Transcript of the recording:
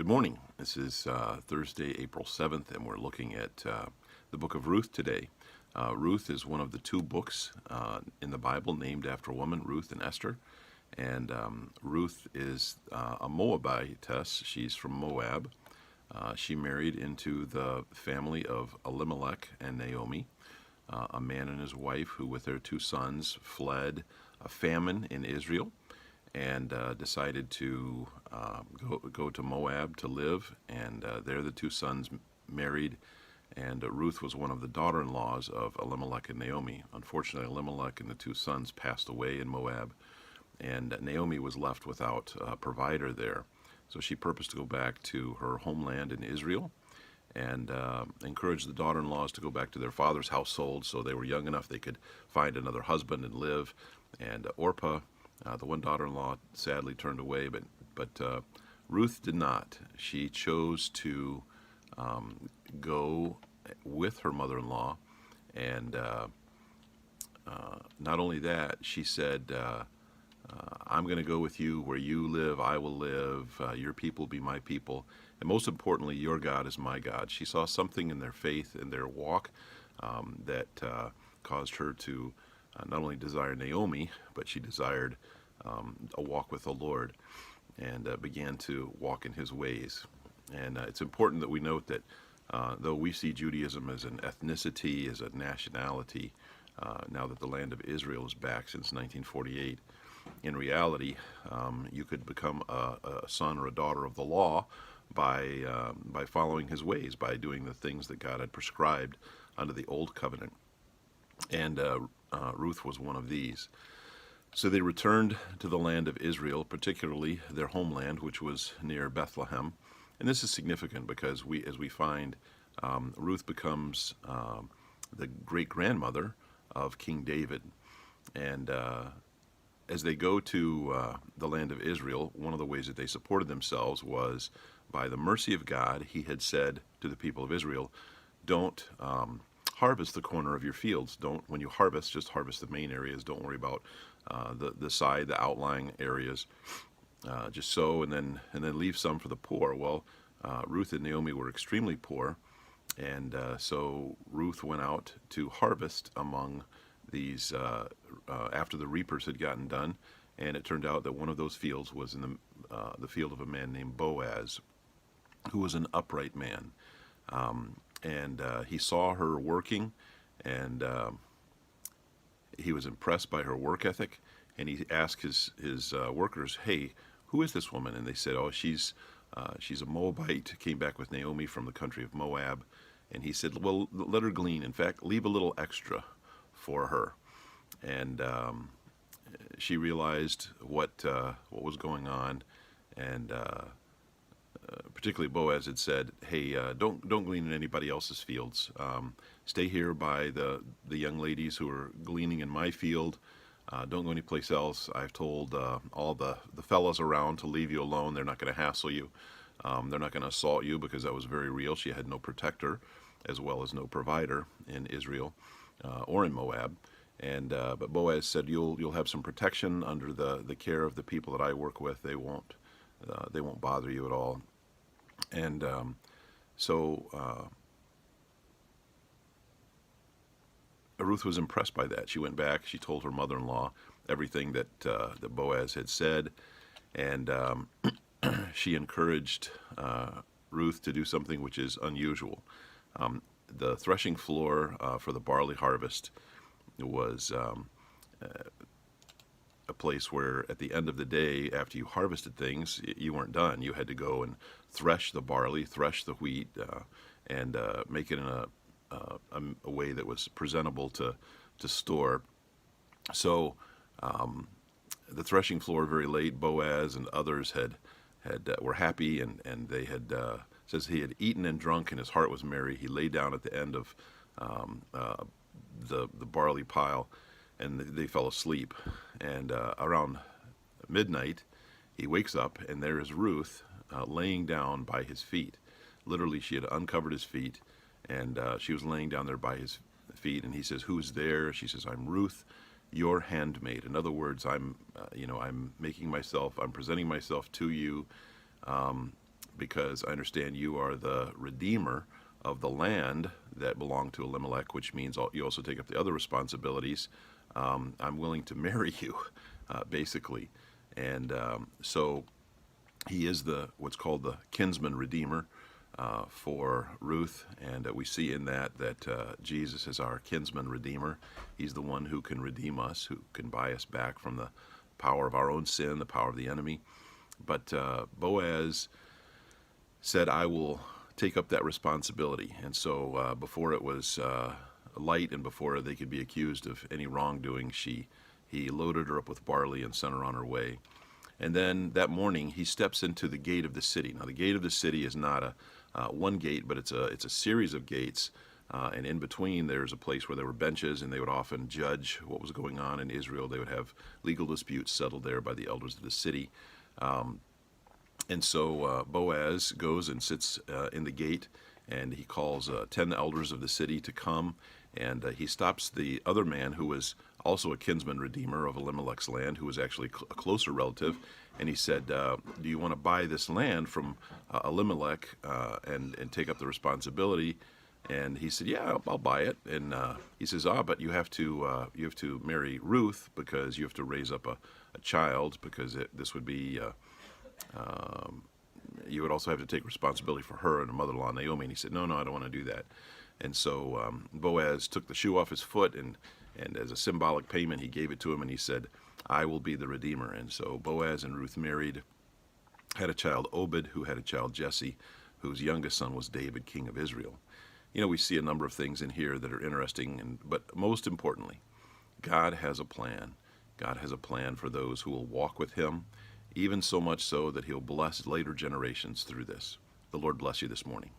Good morning. This is Thursday, April 7th, and we're looking at the book of Ruth today. Ruth is one of the two books in the Bible named after a woman, Ruth and Esther. And Ruth is a Moabitess. She's from Moab. She married into the family of Elimelech and Naomi, a man and his wife who, with their two sons, fled a famine in Israel and decided to go to Moab to live. And there the two sons married, and Ruth was one of the daughter-in-laws of Elimelech and Naomi. Unfortunately, Elimelech and the two sons passed away in Moab, and Naomi was left without a provider there. So she purposed to go back to her homeland in Israel and encouraged the daughter-in-laws to go back to their father's household so they were young enough they could find another husband and live. And Orpah, the one daughter-in-law, sadly turned away, but Ruth did not. She chose to go with her mother-in-law, and not only that, she said, I'm going to go with you. Where you live, I will live. Your people will be my people. And most importantly, your God is my God. She saw something in their faith, in their walk, that caused her to not only desire Naomi, but she desired a walk with the Lord, and began to walk in his ways. And it's important that we note that though we see Judaism as an ethnicity, as a nationality, now that the land of Israel is back since 1948, in reality, you could become a son or a daughter of the law by following his ways, by doing the things that God had prescribed under the Old Covenant. And Ruth was one of these. So they returned to the land of Israel, particularly their homeland, which was near Bethlehem. And this is significant because as we find, Ruth becomes the great-grandmother of King David. And as they go to the land of Israel, one of the ways that they supported themselves was by the mercy of God. He had said to the people of Israel, don't harvest the corner of your fields. Don't, when you harvest, just harvest the main areas. Don't worry about the outlying areas. Just sow and then leave some for the poor. Well, Ruth and Naomi were extremely poor, and so Ruth went out to harvest among these after the reapers had gotten done, and it turned out that one of those fields was in the field of a man named Boaz, who was an upright man. And he saw her working, and he was impressed by her work ethic, and he asked his workers, "Hey, who is this woman?" And they said, "Oh, she's a Moabite, came back with Naomi from the country of Moab." And he said, "Well, let her glean. In fact, leave a little extra for her." And she realized what was going on, and particularly Boaz had said, "Hey, don't glean in anybody else's fields. Stay here by the young ladies who are gleaning in my field. Don't go anyplace else. I've told all the fellas around to leave you alone. They're not going to hassle you. They're not going to assault you," because that was very real. She had no protector, as well as no provider in Israel or in Moab. And but Boaz said, "You'll have some protection under the care of the people that I work with. They won't bother you at all." And so Ruth was impressed by that. She went back. She told her mother-in-law everything that Boaz had said, and she encouraged Ruth to do something which is unusual. The threshing floor for the barley harvest was a place where at the end of the day, after you harvested things, you weren't done. You had to go and thresh the barley, thresh the wheat, and make it in a way that was presentable to store. So the threshing floor, very late, Boaz and others were happy, and they had says he had eaten and drunk, and his heart was merry. He lay down at the end of the barley pile, and they fell asleep. And around midnight, he wakes up, and there is Ruth laying down by his feet. Literally, she had uncovered his feet, and she was laying down there by his feet. And he says, "Who's there?" She says, "I'm Ruth, your handmaid." In other words, I'm presenting myself to you because I understand you are the redeemer of the land that belonged to Elimelech, which means you also take up the other responsibilities. I'm willing to marry you, basically. And so he is what's called the kinsman redeemer for Ruth, and we see in that Jesus is our kinsman redeemer. He's the one who can redeem us, who can buy us back from the power of our own sin, the power of the enemy. But Boaz said, I will take up that responsibility. And so before it was light and before they could be accused of any wrongdoing, he loaded her up with barley and sent her on her way. And then that morning, he steps into the gate of the city. Now, the gate of the city is not one gate, but it's a series of gates. And in between, there's a place where there were benches, and they would often judge what was going on in Israel. They would have legal disputes settled there by the elders of the city. And so Boaz goes and sits in the gate, and he calls 10 elders of the city to come. And he stops the other man who was also a kinsman redeemer of Elimelech's land, who was actually a closer relative. And he said, do you want to buy this land from Elimelech and take up the responsibility? And he said, yeah, I'll buy it. And he says, but you have to marry Ruth, because you have to raise up a child, because this would be, you would also have to take responsibility for her and her mother-in-law Naomi. And he said, no, I don't want to do that. And so Boaz took the shoe off his foot, and as a symbolic payment, he gave it to him, and he said, I will be the redeemer. And so Boaz and Ruth married, had a child, Obed, who had a child, Jesse, whose youngest son was David, king of Israel. You know, we see a number of things in here that are interesting, but most importantly, God has a plan. God has a plan for those who will walk with him, even so much so that he'll bless later generations through this. The Lord bless you this morning.